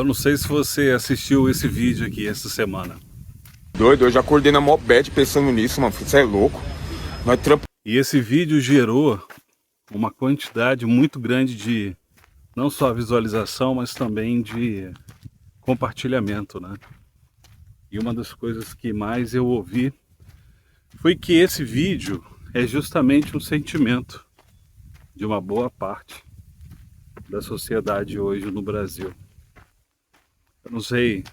Eu não sei se você assistiu esse vídeo aqui essa semana. Doido, eu já acordei na mó bad pensando nisso, mano. Você é louco. Nós trampa. E esse vídeo gerou uma quantidade muito grande de, não só visualização, mas também de compartilhamento, né? E uma das coisas que mais eu ouvi foi que esse vídeo é justamente um sentimento de uma boa parte da sociedade hoje no Brasil. Eu não sei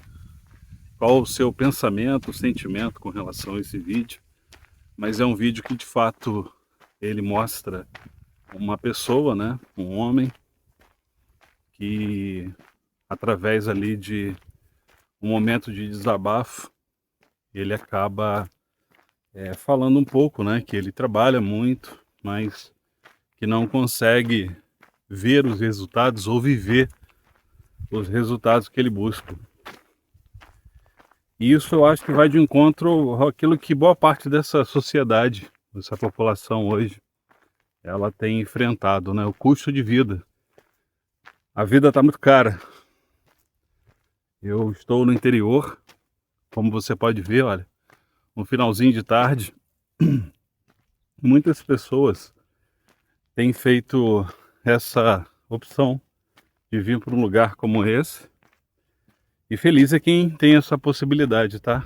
qual o seu pensamento, o sentimento com relação a esse vídeo, mas é um vídeo que de fato ele mostra uma pessoa, né, um homem, que através ali de um momento de desabafo, ele acaba falando um pouco, né, que ele trabalha muito, mas que não consegue ver os resultados ou viver os resultados que ele busca. E isso eu acho que vai de encontro àquilo que boa parte dessa sociedade, dessa população hoje, ela tem enfrentado, né? O custo de vida. A vida está muito cara. Eu estou no interior, como você pode ver, olha, no finalzinho de tarde, muitas pessoas têm feito essa opção de vir para um lugar como esse. E feliz é quem tem essa possibilidade, tá?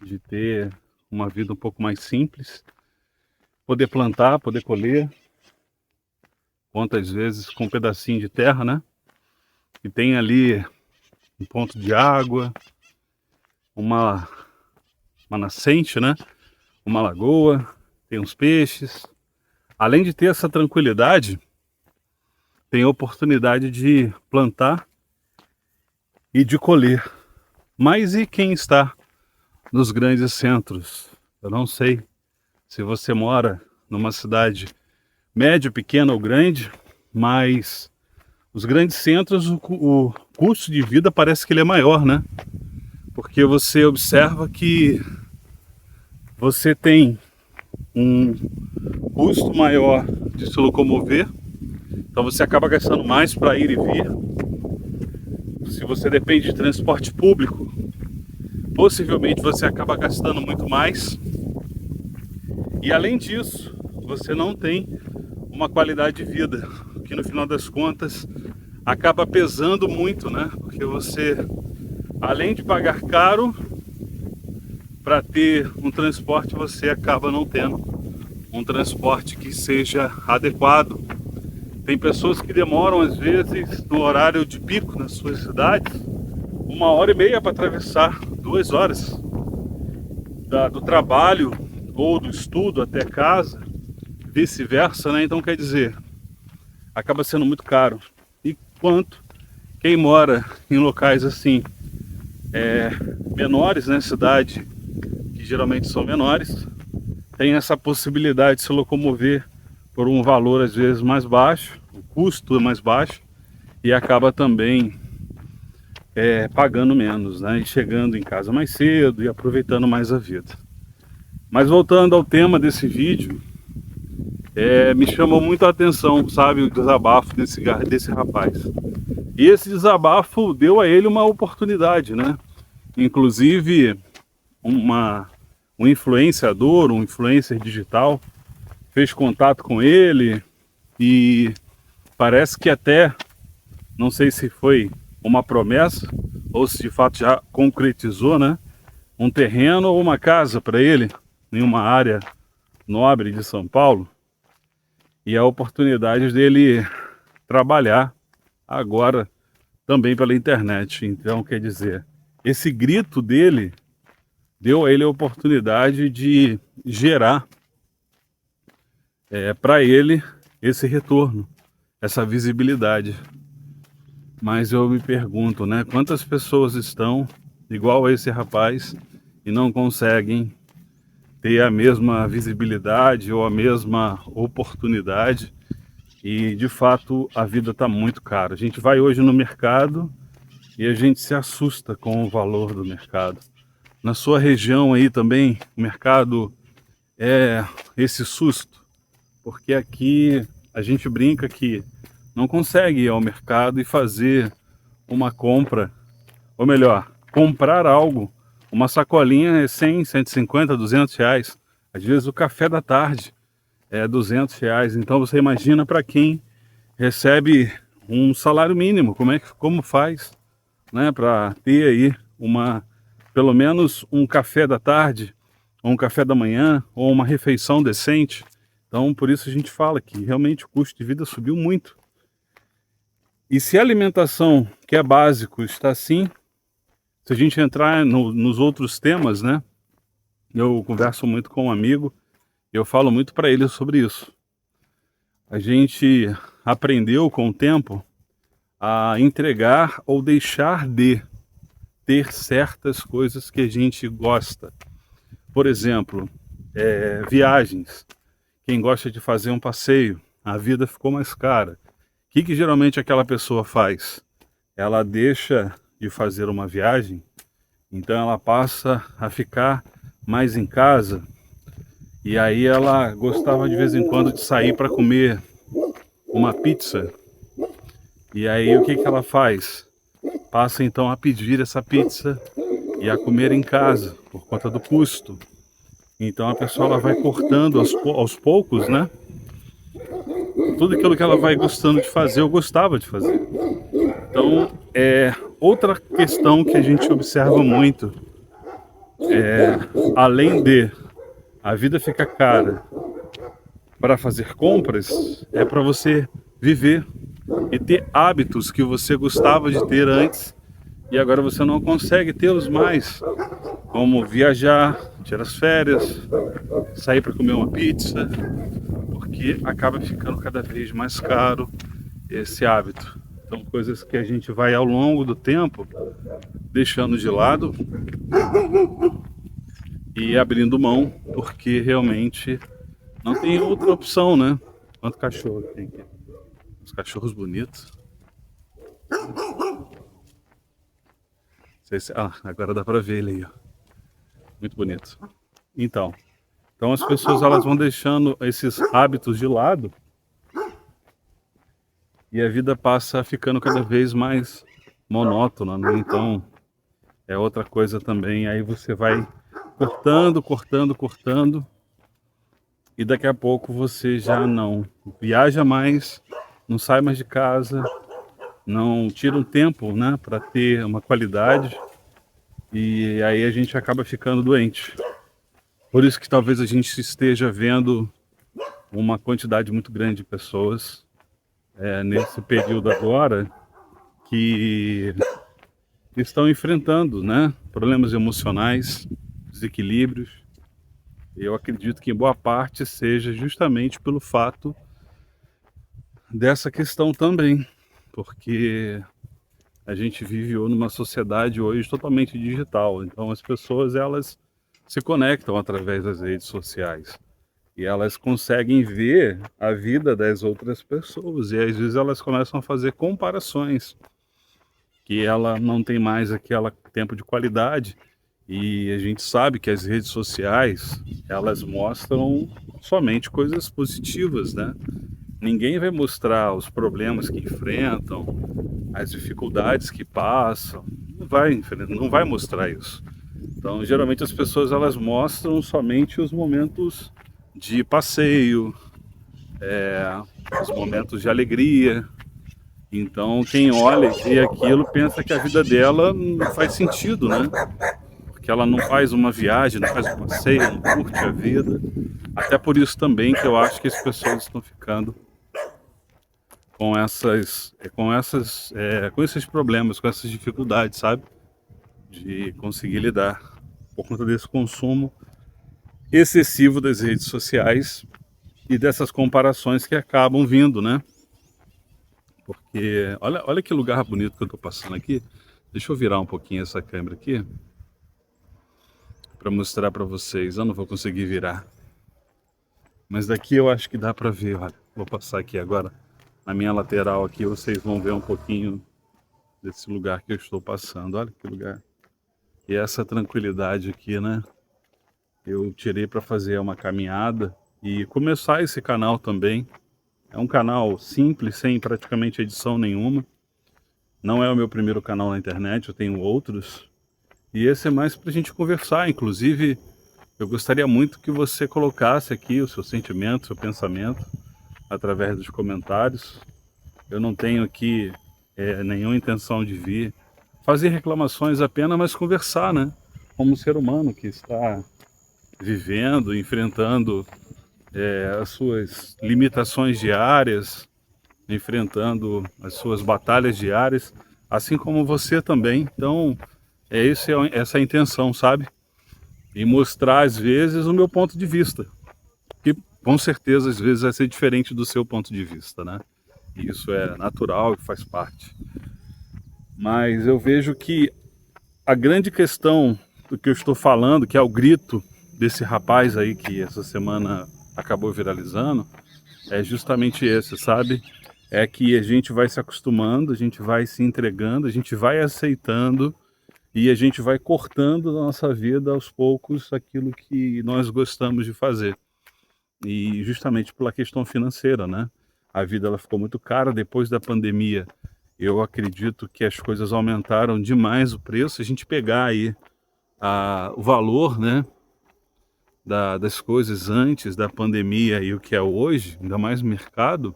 De ter uma vida um pouco mais simples, poder plantar, poder colher, quantas vezes com um pedacinho de terra, né? E tem ali um ponto de água, uma nascente, né? Uma lagoa, tem uns peixes. Além de ter essa tranquilidade, tem a oportunidade de plantar e de colher. Mas e quem está nos grandes centros? Eu não sei se você mora numa cidade média, pequena ou grande, mas os grandes centros, o custo de vida parece que ele é maior, né? Porque você observa que você tem um custo maior de se locomover, então você acaba gastando mais para ir e vir. Se você depende de transporte público, possivelmente você acaba gastando muito mais. E além disso, você não tem uma qualidade de vida, que no final das contas acaba pesando muito, né? Porque você, além de pagar caro para ter um transporte, você acaba não tendo um transporte que seja adequado. Tem pessoas que demoram, às vezes, no horário de pico nas suas cidades, 1h30 para atravessar, 2 horas do trabalho ou do estudo até casa, vice-versa, né? Então, quer dizer, acaba sendo muito caro. E quanto quem mora em locais assim, menores, né? Cidade que geralmente são menores, tem essa possibilidade de se locomover por um valor às vezes mais baixo, o custo é mais baixo, e acaba também pagando menos, né? E chegando em casa mais cedo e aproveitando mais a vida. Mas voltando ao tema desse vídeo, me chamou muito a atenção, sabe, o desabafo desse rapaz. E esse desabafo deu a ele uma oportunidade, né? Inclusive, um influenciador, um influencer digital, fez contato com ele e parece que até, não sei se foi uma promessa ou se de fato já concretizou, né? Um terreno ou uma casa para ele em uma área nobre de São Paulo, e a oportunidade dele trabalhar agora também pela internet. Então, quer dizer, esse grito dele deu a ele a oportunidade de gerar para ele esse retorno, essa visibilidade. Mas eu me pergunto, né, quantas pessoas estão igual a esse rapaz e não conseguem ter a mesma visibilidade ou a mesma oportunidade. E de fato a vida está muito cara. A gente vai hoje no mercado e a gente se assusta com o valor do mercado. Na sua região aí também o mercado é esse susto, porque aqui a gente brinca que não consegue ir ao mercado e fazer uma compra, ou melhor, comprar algo, uma sacolinha é 100, 150, 200 reais. Às vezes o café da tarde é 200 reais. Então você imagina para quem recebe um salário mínimo, como faz, né, para ter aí pelo menos um café da tarde, ou um café da manhã, ou uma refeição decente. Então por isso a gente fala que realmente o custo de vida subiu muito. E se a alimentação, que é básico, está assim, se a gente entrar nos outros temas, né? Eu converso muito com um amigo, eu falo muito para ele sobre isso. A gente aprendeu com o tempo a entregar ou deixar de ter certas coisas que a gente gosta. Por exemplo, viagens. Quem gosta de fazer um passeio, a vida ficou mais cara. O que geralmente aquela pessoa faz? Ela deixa de fazer uma viagem, então ela passa a ficar mais em casa, e aí ela gostava de vez em quando de sair para comer uma pizza, e aí o que ela faz? Passa então a pedir essa pizza e a comer em casa, por conta do custo. Então a pessoa ela vai cortando aos poucos, né? Tudo aquilo que ela vai gostando de fazer, eu gostava de fazer. Então, outra questão que a gente observa muito, além de a vida ficar cara para fazer compras, é para você viver e ter hábitos que você gostava de ter antes e agora você não consegue tê-los mais, como viajar, tirar as férias, sair para comer uma pizza, porque acaba ficando cada vez mais caro esse hábito. Então, coisas que a gente vai ao longo do tempo deixando de lado e abrindo mão, porque realmente não tem outra opção, né? Quanto cachorro tem aqui? Os cachorros bonitos. Agora dá pra ver ele aí, ó. Muito bonito. Então as pessoas elas vão deixando esses hábitos de lado e a vida passa ficando cada vez mais monótona, né? Então é outra coisa também. Aí você vai cortando e daqui a pouco você já não viaja mais, não sai mais de casa, não tira um tempo, né, para ter uma qualidade, e aí a gente acaba ficando doente. Por isso que talvez a gente esteja vendo uma quantidade muito grande de pessoas nesse período agora que estão enfrentando, né, problemas emocionais, desequilíbrios. Eu acredito que em boa parte seja justamente pelo fato dessa questão também, porque a gente vive numa sociedade hoje totalmente digital, então as pessoas elas se conectam através das redes sociais e elas conseguem ver a vida das outras pessoas e às vezes elas começam a fazer comparações, que ela não tem mais aquele tempo de qualidade. E a gente sabe que as redes sociais, elas mostram somente coisas positivas, né? Ninguém vai mostrar os problemas que enfrentam, as dificuldades que passam, não vai mostrar isso. Então, geralmente as pessoas elas mostram somente os momentos de passeio, os momentos de alegria. Então, quem olha e vê aquilo pensa que a vida dela não faz sentido, né? Que ela não faz uma viagem, não faz um passeio, não curte a vida. Até por isso também que eu acho que as pessoas estão ficando com esses problemas, com essas dificuldades, sabe? De conseguir lidar por conta desse consumo excessivo das redes sociais e dessas comparações que acabam vindo, né? Porque olha que lugar bonito que eu tô passando aqui. Deixa eu virar um pouquinho essa câmera aqui para mostrar para vocês. Eu não vou conseguir virar, mas daqui eu acho que dá para ver. Olha, vou passar aqui agora na minha lateral aqui, vocês vão ver um pouquinho desse lugar que eu estou passando. Olha que lugar. E essa tranquilidade aqui, né? Eu tirei para fazer uma caminhada e começar esse canal também. É um canal simples, sem praticamente edição nenhuma. Não é o meu primeiro canal na internet, eu tenho outros. E esse é mais para a gente conversar. Inclusive, eu gostaria muito que você colocasse aqui o seu sentimento, o seu pensamento, através dos comentários. Eu não tenho aqui nenhuma intenção de vir fazer reclamações apenas, mas conversar, né? Como um ser humano que está vivendo, enfrentando as suas limitações diárias, enfrentando as suas batalhas diárias, assim como você também. Então, essa é a intenção, sabe? E mostrar, às vezes, o meu ponto de vista, que com certeza, às vezes, vai ser diferente do seu ponto de vista, né? E isso é natural e faz parte. Mas eu vejo que a grande questão do que eu estou falando, que é o grito desse rapaz aí que essa semana acabou viralizando, é justamente esse, sabe? É que a gente vai se acostumando, a gente vai se entregando, a gente vai aceitando e a gente vai cortando da nossa vida aos poucos aquilo que nós gostamos de fazer. E justamente pela questão financeira, né? A vida ela ficou muito cara depois da pandemia. Eu acredito que as coisas aumentaram demais o preço. Se a gente pegar aí o valor, né, das coisas antes da pandemia e o que é hoje, ainda mais no mercado,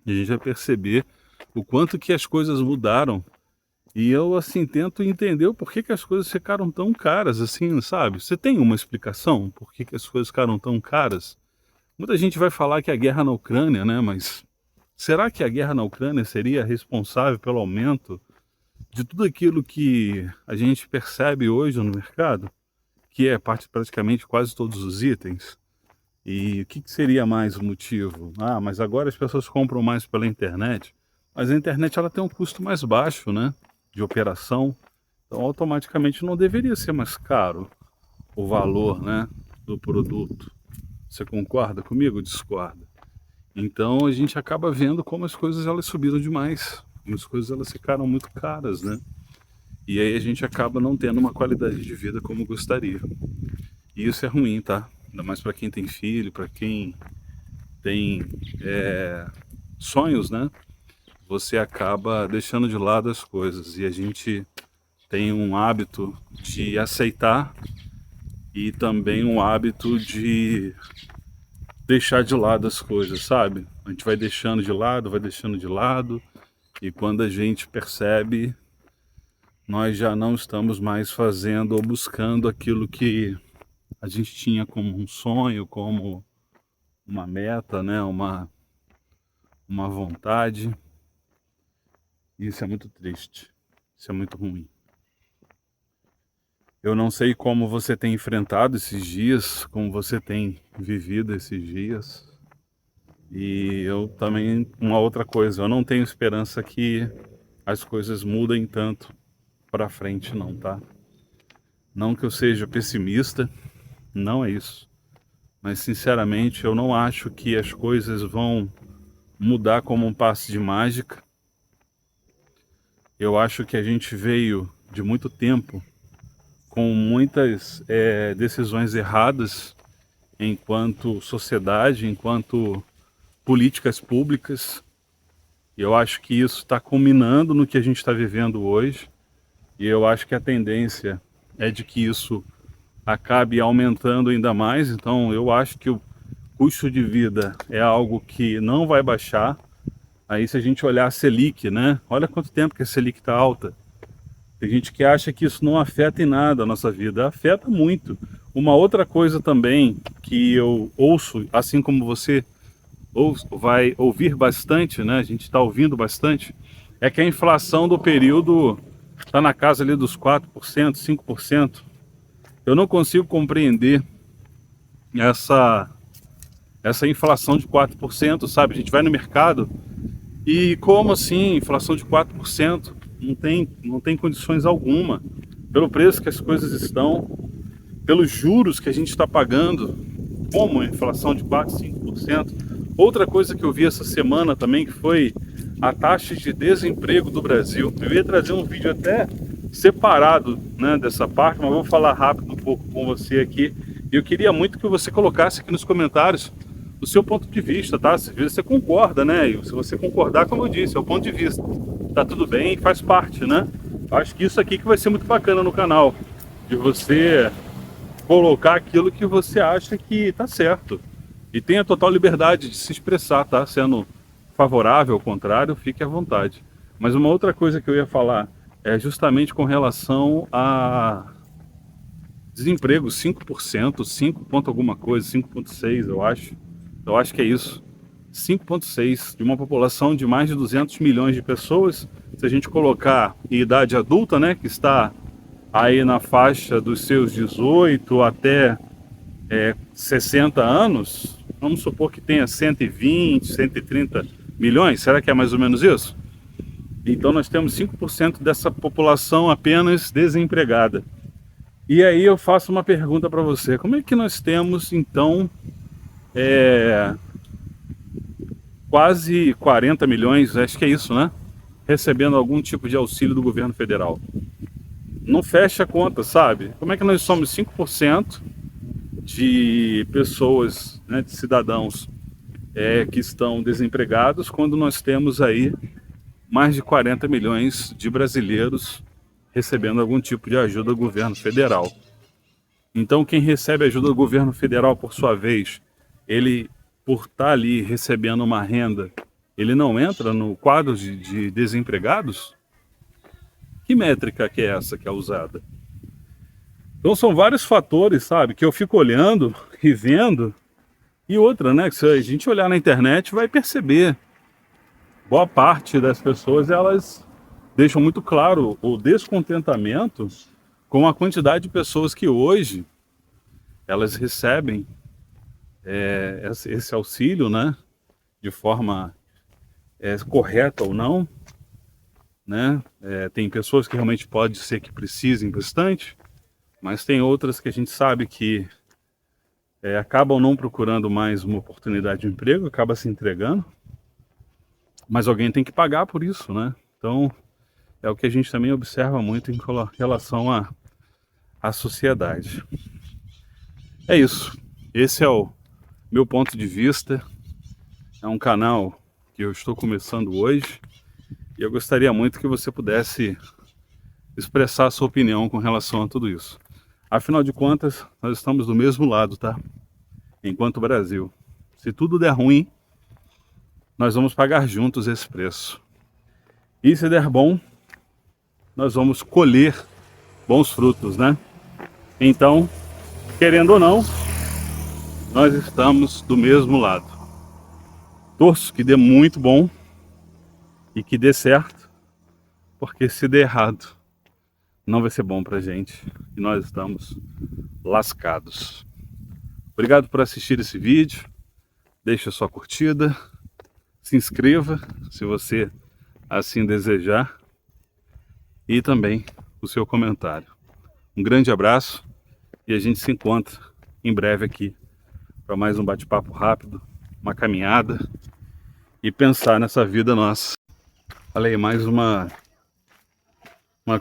a gente vai perceber o quanto que as coisas mudaram. E eu, assim, tento entender o porquê que as coisas ficaram tão caras, assim, sabe? Você tem uma explicação por que as coisas ficaram tão caras? Muita gente vai falar que é a guerra na Ucrânia, né? Mas será que a guerra na Ucrânia seria responsável pelo aumento de tudo aquilo que a gente percebe hoje no mercado? Que é praticamente quase todos os itens. E o que seria mais o motivo? Ah, mas agora as pessoas compram mais pela internet. Mas a internet ela tem um custo mais baixo, né? De operação. Então automaticamente não deveria ser mais caro o valor, né, do produto. Você concorda comigo ou discorda? Então a gente acaba vendo como as coisas elas subiram demais. E as coisas elas ficaram muito caras, né? E aí a gente acaba não tendo uma qualidade de vida como gostaria. E isso é ruim, tá? Ainda mais para quem tem filho, para quem tem sonhos, né? Você acaba deixando de lado as coisas. E a gente tem um hábito de aceitar e também um hábito de deixar de lado as coisas, sabe? A gente vai deixando de lado, e quando a gente percebe, nós já não estamos mais fazendo ou buscando aquilo que a gente tinha como um sonho, como uma meta, né? Uma vontade. E isso é muito triste, isso é muito ruim. Eu não sei como você tem enfrentado esses dias, como você tem vivido esses dias. E eu também, uma outra coisa, eu não tenho esperança que as coisas mudem tanto para frente não, tá? Não que eu seja pessimista, não é isso. Mas sinceramente eu não acho que as coisas vão mudar como um passe de mágica. Eu acho que a gente veio de muito tempo com muitas decisões erradas enquanto sociedade, enquanto políticas públicas. E eu acho que isso está culminando no que a gente está vivendo hoje. E eu acho que a tendência é de que isso acabe aumentando ainda mais. Então eu acho que o custo de vida é algo que não vai baixar. Aí se a gente olhar a Selic, né? Olha quanto tempo que a Selic está alta. Tem gente que acha que isso não afeta em nada a nossa vida. Afeta muito. Uma outra coisa também que eu ouço, assim como você vai ouvir bastante, né? A gente está ouvindo bastante, é que a inflação do período está na casa ali dos 4%, 5%. Eu não consigo compreender essa inflação de 4%, sabe? A gente vai no mercado e como assim, inflação de 4%? Não tem condições alguma. Pelo preço que as coisas estão, pelos juros que a gente está pagando, como a inflação de 4%, 5%. Outra coisa que eu vi essa semana também, que foi a taxa de desemprego do Brasil. Eu ia trazer um vídeo até separado, né, dessa parte, mas vou falar rápido um pouco com você aqui. E eu queria muito que você colocasse aqui nos comentários o seu ponto de vista, tá? Se você concorda, né? E se você concordar, como eu disse, é o ponto de vista. tá tudo bem, faz parte, né? Eu acho que isso aqui que vai ser muito bacana no canal, de você colocar aquilo que você acha que tá certo. E tenha total liberdade de se expressar, tá? Sendo favorável ou contrário, fique à vontade. Mas uma outra coisa que eu ia falar é justamente com relação a desemprego, 5%, 5 ponto alguma coisa, 5,6 eu acho. Eu acho que é isso. 5,6 de uma população de mais de 200 milhões de pessoas. Se a gente colocar em idade adulta, né, que está aí na faixa dos seus 18 até 60 anos, vamos supor que tenha 120, 130 milhões, será que é mais ou menos isso? Então nós temos 5% dessa população apenas desempregada. E aí eu faço uma pergunta para você, como é que nós temos então quase 40 milhões, acho que é isso, né? Recebendo algum tipo de auxílio do governo federal. Não fecha a conta, sabe? Como é que nós somos 5% de pessoas, né, de cidadãos que estão desempregados, quando nós temos aí mais de 40 milhões de brasileiros recebendo algum tipo de ajuda do governo federal. Então quem recebe ajuda do governo federal, por sua vez, ele, por estar ali recebendo uma renda, ele não entra no quadro de desempregados? Que métrica que é essa que é usada? Então são vários fatores, sabe, que eu fico olhando e vendo. E outra, né, que se a gente olhar na internet vai perceber, boa parte das pessoas, elas deixam muito claro o descontentamento com a quantidade de pessoas que hoje elas recebem esse auxílio, né, de forma correta ou não, né? Tem pessoas que realmente pode ser que precisem bastante, mas tem outras que a gente sabe que acabam não procurando mais uma oportunidade de emprego, acaba se entregando, mas alguém tem que pagar por isso, né? Então é o que a gente também observa muito em relação à sociedade. É isso, esse é o meu ponto de vista. É um canal que eu estou começando hoje e eu gostaria muito que você pudesse expressar a sua opinião com relação a tudo isso. Afinal de contas, nós estamos do mesmo lado, tá? Enquanto Brasil. Se tudo der ruim, nós vamos pagar juntos esse preço. E se der bom, nós vamos colher bons frutos, né? Então, querendo ou não, nós estamos do mesmo lado. Torço que dê muito bom e que dê certo, porque se der errado, não vai ser bom pra gente e nós estamos lascados. Obrigado por assistir esse vídeo, deixe a sua curtida, se inscreva se você assim desejar e também o seu comentário. Um grande abraço e a gente se encontra em breve aqui para mais um bate-papo rápido, uma caminhada e pensar nessa vida nossa. Olha aí, mais uma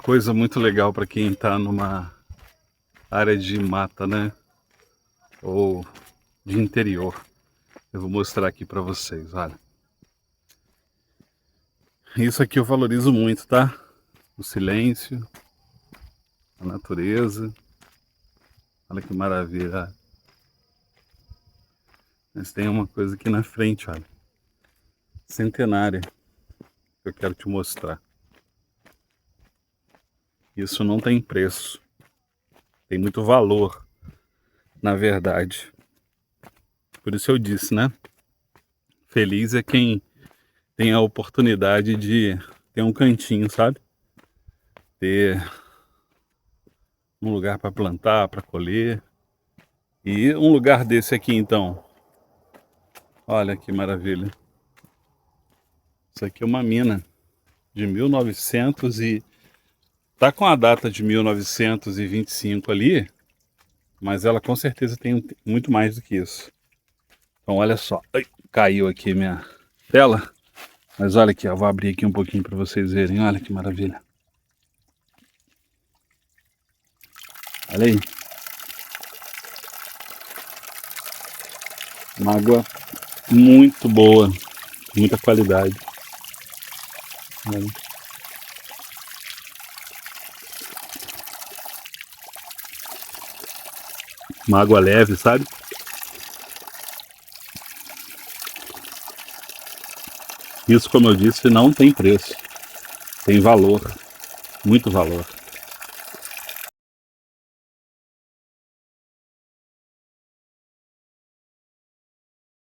coisa muito legal para quem está numa área de mata, né? Ou de interior. Eu vou mostrar aqui para vocês, olha. Isso aqui eu valorizo muito, tá? O silêncio, a natureza. Olha que maravilha. Mas tem uma coisa aqui na frente, olha. Centenária. Que eu quero te mostrar. Isso não tem preço. Tem muito valor, na verdade. Por isso eu disse, né? Feliz é quem tem a oportunidade de ter um cantinho, sabe? Ter um lugar para plantar, para colher. E um lugar desse aqui, então. Olha que maravilha. Isso aqui é uma mina de 1900 e... Tá com a data de 1925 ali, mas ela com certeza tem muito mais do que isso. Então olha só, ai, caiu aqui minha tela, mas olha aqui, eu vou abrir aqui um pouquinho para vocês verem, olha que maravilha. Olha aí. Uma água muito boa, muita qualidade. Olha. Uma água leve, sabe? Isso, como eu disse, não tem preço. Tem valor, muito valor.